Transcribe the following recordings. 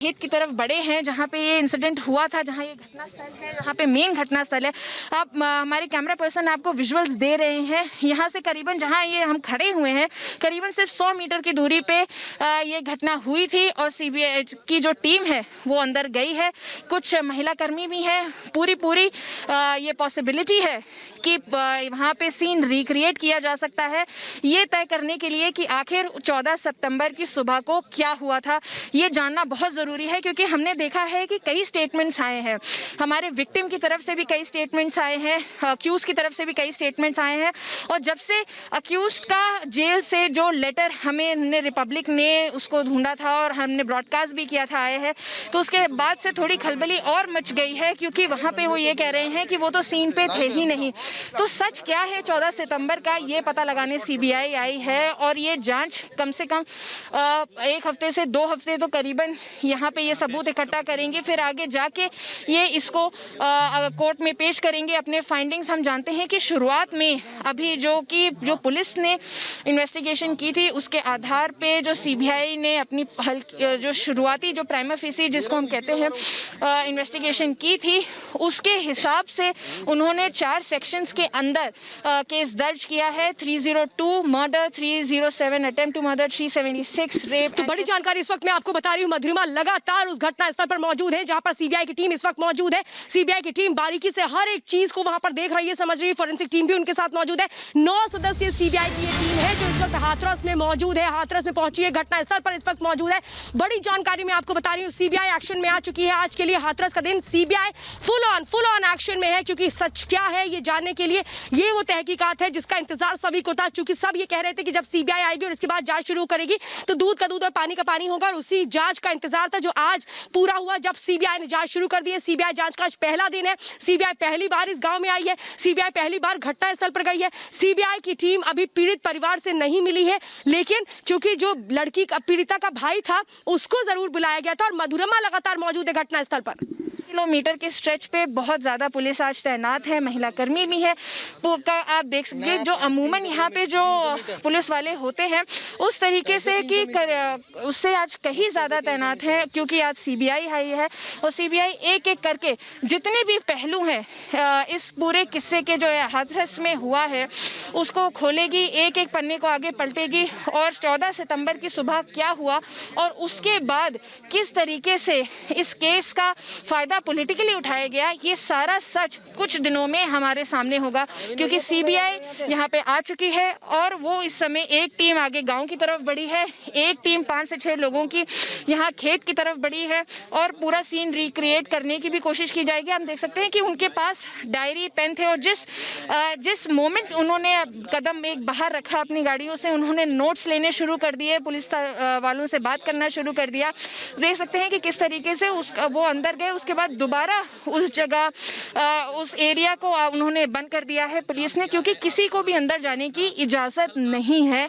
खेत की तरफ बढ़े हैं जहां पे ये इंसिडेंट हुआ था, जहां ये घटना स्थल है, जहां पे मेन घटना स्थल है। आप हमारे कैमरा पर्सन आपको विजुअल्स दे रहे हैं। यहां से करीबन जहां ये हम खड़े हुए हैं करीबन सिर्फ 100 मीटर की दूरी पे ये घटना हुई थी और सीबीआई की जो टीम है वो अंदर गई है। कुछ महिला कर्मी भी हैं। पूरी ये पॉसिबिलिटी है कि वहाँ पे सीन रिक्रिएट किया जा सकता है, ये तय करने के लिए कि आखिर 14 सितंबर की सुबह को क्या हुआ था। ये जानना बहुत ज़रूरी है क्योंकि हमने देखा है कि कई स्टेटमेंट्स आए हैं, हमारे विक्टिम की तरफ से भी कई स्टेटमेंट्स आए हैं, अक्यूज की तरफ से भी कई स्टेटमेंट्स आए हैं। और जब से अक्यूज का जेल से जो लेटर हमने रिपब्लिक ने उसको ढूंढा था और हमने ब्रॉडकास्ट भी किया था आए हैं, तो उसके बाद से थोड़ी खलबली और मच गई है क्योंकि वहाँ पे वो ये कह रहे हैं कि वो तो सीन पे थे ही नहीं। तो सच क्या है 14 सितंबर का, ये पता लगाने सीबीआई आई है और ये जांच कम से कम 1 हफ्ते से 2 हफ्ते तो करीबन यहाँ पे ये सबूत इकट्ठा करेंगे, फिर आगे जाके ये इसको कोर्ट में पेश करेंगे अपने फाइंडिंग्स। हम जानते हैं कि शुरुआत में अभी जो पुलिस ने इन्वेस्टिगेशन की थी उसके आधार पे जो सीबीआई ने अपनी जो शुरुआती जो प्राइमा फेसी जिसको हम कहते हैं इन्वेस्टिगेशन की थी, उसके हिसाब से उन्होंने 4 सेक्शंस के अंदर केस दर्ज किया है। 302 murder, 307 attempt to murder, 376 rape. तो बड़ी जानकारी इस वक्त मैं आपको बता रही हूँ। मधुरिमा लगातार उस घटना स्थल पर मौजूद है जहां पर सीबीआई की टीम इस वक्त मौजूद है। सीबीआई की टीम बारीकी से हर एक चीज को वहां पर देख रही है, समझ रही है। फोरेंसिक टीम भी उनके साथ मौजूद है। 9 सदस्यीय सीबीआई की ये टीम है जो इस वक्त हाथरस में मौजूद है, हाथरस में पहुंची है, घटना स्थल पर इस वक्त मौजूद है। बड़ी जानकारी मैं आपको बता रही हूँ, सीबीआई एक्शन में आ चुकी है। आज के लिए हाथरस का दिन सीबीआई फुल ऑन एक्शन में है क्योंकि सच क्या है ये जानने के लिए ये वो तहकीकात है जिसका इंतजार सभी को था। चूंकि सब ये कह रहे थे कि जब सीबीआई आएगी और इसके बाद जांच शुरू करेगी तो दूध का दूध और पानी का पानी होगा, और उसी जांच का इंतजार था जो आज पूरा हुआ जब सीबीआई ने जांच शुरू कर दी है। सीबीआई जांच का आज पहला दिन है। सीबीआई पहली बार इस गांव में आई है, सीबीआई पहली बार घटनास्थल पर गई है। सीबीआई की टीम अभी पीड़ित परिवार से नहीं मिली है, लेकिन चूंकि जो लड़की का पीड़िता का भाई था उसको जरूर बुलाया गया था और मधुरमा लगातार मौजूद है घटनास्थल पर। किलोमीटर के स्ट्रेच पे बहुत ज़्यादा पुलिस आज तैनात है, महिला कर्मी भी है। आप देख सकते जो अमूमन यहाँ पे जो पुलिस वाले होते हैं उस तरीके से कि उससे आज कहीं ज़्यादा तैनात है क्योंकि आज सीबीआई आई है और सीबीआई एक एक करके जितने भी पहलू हैं इस पूरे किस्से के जो हादस में हुआ है उसको खोलेगी, एक एक पन्ने को आगे पलटेगी और 14 सितंबर की सुबह क्या हुआ और उसके बाद किस तरीके से इस केस का फ़ायदा पॉलिटिकली उठाया गया, ये सारा सच कुछ दिनों में हमारे सामने होगा क्योंकि सीबीआई यहाँ पे आ चुकी है और वो इस समय एक टीम आगे गांव की तरफ बढ़ी है, एक टीम 5 से 6 लोगों की यहाँ खेत की तरफ बढ़ी है और पूरा सीन रिक्रिएट करने की भी कोशिश की जाएगी। हम देख सकते हैं कि उनके पास डायरी पेन थे और जिस मोमेंट उन्होंने कदम एक बाहर रखा अपनी गाड़ियों से, उन्होंने नोट्स लेने शुरू कर दिए, पुलिस वालों से बात करना शुरू कर दिया। देख सकते हैं कि किस तरीके से वो अंदर गए, उसके बाद दोबारा उस जगह उस एरिया को उन्होंने बंद कर दिया है पुलिस ने क्योंकि किसी को भी अंदर जाने की इजाजत नहीं है।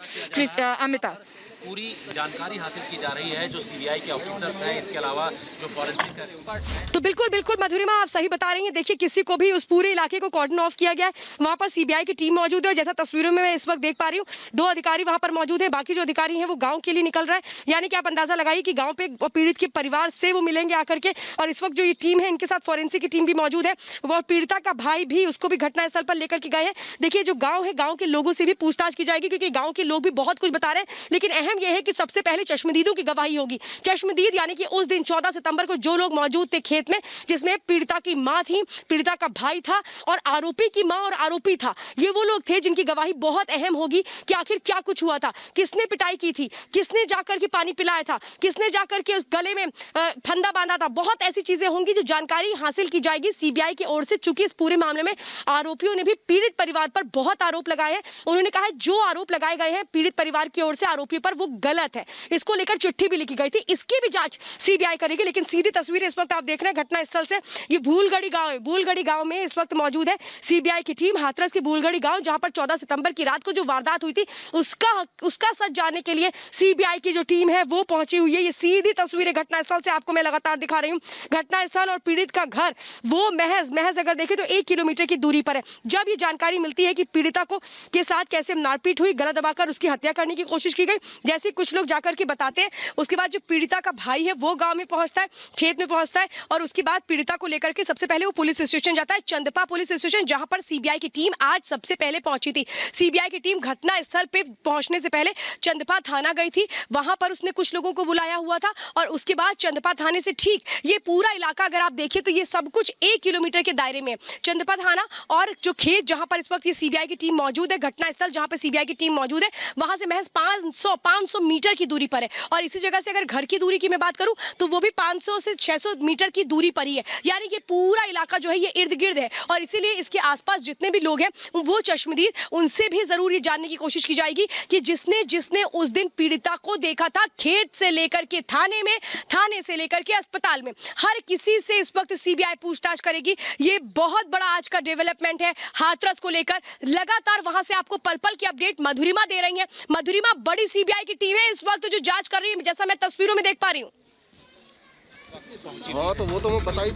अमिता, पूरी जानकारी हासिल की जा रही है जो सीबीआई के ऑफिसर्स हैं, इसके अलावा जो फॉरेंसिक एक्सपर्ट हैं। तो बिल्कुल मधुरिमा आप सही बता रही हैं। देखिए किसी को भी उस पूरे इलाके को कॉर्डन ऑफ किया गया है, वहां पर सीबीआई की टीम मौजूद है। जैसा तस्वीरों में मैं इस वक्त देख पा रही हूँ 2 अधिकारी वहां पर मौजूद हैं, बाकी जो अधिकारी हैं वो गाँव के लिए निकल रहे हैं। यानी कि आप अंदाजा लगाइए कि गाँव पे पीड़ित के परिवार से वो मिलेंगे आकर के, और इस वक्त जो ये टीम है इनके साथ फॉरेंसिक की टीम भी मौजूद है। वो पीड़िता का भाई भी उसको भी घटनास्थल पर लेकर के गए हैं। देखिए जो गाँव है, गाँव के लोगों से भी पूछताछ की जाएगी क्योंकि गाँव के लोग भी बहुत कुछ बता रहे हैं, लेकिन अहम यह है कि सबसे पहले चश्मदीदों की गवाही होगी। चश्मदीद यानी कि उस दिन 14 सितंबर को जो लोग मौजूद थे खेत में, जिसमें पीड़िता की मां थी, पीड़िता का भाई था और आरोपी की मां और आरोपी था, ये वो लोग थे जिनकी गवाही बहुत अहम होगी कि आखिर क्या कुछ हुआ था, किसने पिटाई की थी, किसने जाकर के पानी पिलाया था, किसने जाकर के उस गले में फंदा बांधा था। बहुत ऐसी चीजें होंगी जो जानकारी हासिल की जाएगी सीबीआई की ओर से। चूंकि इस पूरे मामले में आरोपियों ने भी पीड़ित परिवार पर बहुत आरोप लगाए हैं। उन्होंने कहा है जो आरोप लगाए गए हैं पीड़ित परिवार की ओर से आरोपियों पर वो गलत है। इसको लेकर चिट्ठी भी लिखी गई थी, इसकी भी जांच सीबीआई करेगी। लेकिन सीधी तस्वीर इस वक्त आप देख रहे हैं घटनास्थल से, ये भूलगढ़ी गांव है। भूलगढ़ी गांव में इस वक्त मौजूद है सीबीआई की टीम, हाथरस की भूलगढ़ी गांव, जहां पर 14 सितंबर की रात को जो वारदात हुई थी उसका सच जानने के लिए सीबीआई की जो टीम है वो पहुंची हुई है। ये सीधी तस्वीरें घटनास्थल से आपको मैं लगातार दिखा रही हूँ। घटनास्थल और पीड़ित का घर वो महज अगर देखें तो 1 किलोमीटर की दूरी पर है। जब ये जानकारी मिलती है कि पीड़िता को के साथ कैसे मारपीट हुई, गला दबाकर उसकी हत्या करने की कोशिश की गई, जैसे कुछ लोग जाकर के बताते हैं, उसके बाद जो पीड़िता का भाई है वो गांव में पहुंचता है, खेत में पहुंचता है, और उसके बाद पीड़िता को लेकर के सबसे पहले वो पुलिस स्टेशन जाता है, चंदपा पुलिस स्टेशन, जहां पर सीबीआई की टीम आज सबसे पहले पहुंची थी। सीबीआई की टीम घटना स्थल पे पहुंचने से पहले चंदपा थाना गई थी, वहां पर उसने कुछ लोगों को बुलाया हुआ था, और उसके बाद चंदपा थाने से ठीक ये पूरा इलाका अगर आप देखिए तो ये सब कुछ 1 किलोमीटर के दायरे में चंदपा थाना और जो खेत जहां पर इस वक्त ये सीबीआई की टीम मौजूद है, घटना स्थल जहां पर सीबीआई की टीम मौजूद है, वहां से महज 500 मीटर की दूरी पर है। और इसी जगह से अगर घर की दूरी की मैं बात करूं तो वो भी 500 से 600 मीटर की दूरी पर ही है। यानी कि पूरा इलाका जो है ये इर्द गिर्द है, और इसीलिए इसके आसपास जितने भी लोग हैं वो चश्मदीद, उनसे भी जरूर ये जानने की कोशिश की जाएगी कि जिसने उस दिन पीड़िता को देखा था, खेत से लेकर के थाने में, थाने से लेकर के अस्पताल में, हर किसी से इस वक्त सीबीआई पूछताछ करेगी। ये बहुत बड़ा आज का डेवलपमेंट है हाथरस को लेकर। लगातार वहां से आपको पल पल की अपडेट मधुरिमा दे रही है। मधुरिमा, बड़ी सीबीआई की टीम है इस वक्त जो जांच कर रही है, जैसा मैं तस्वीरों में देख पा रही हूँ। हाँ तो वो तो मैं बताई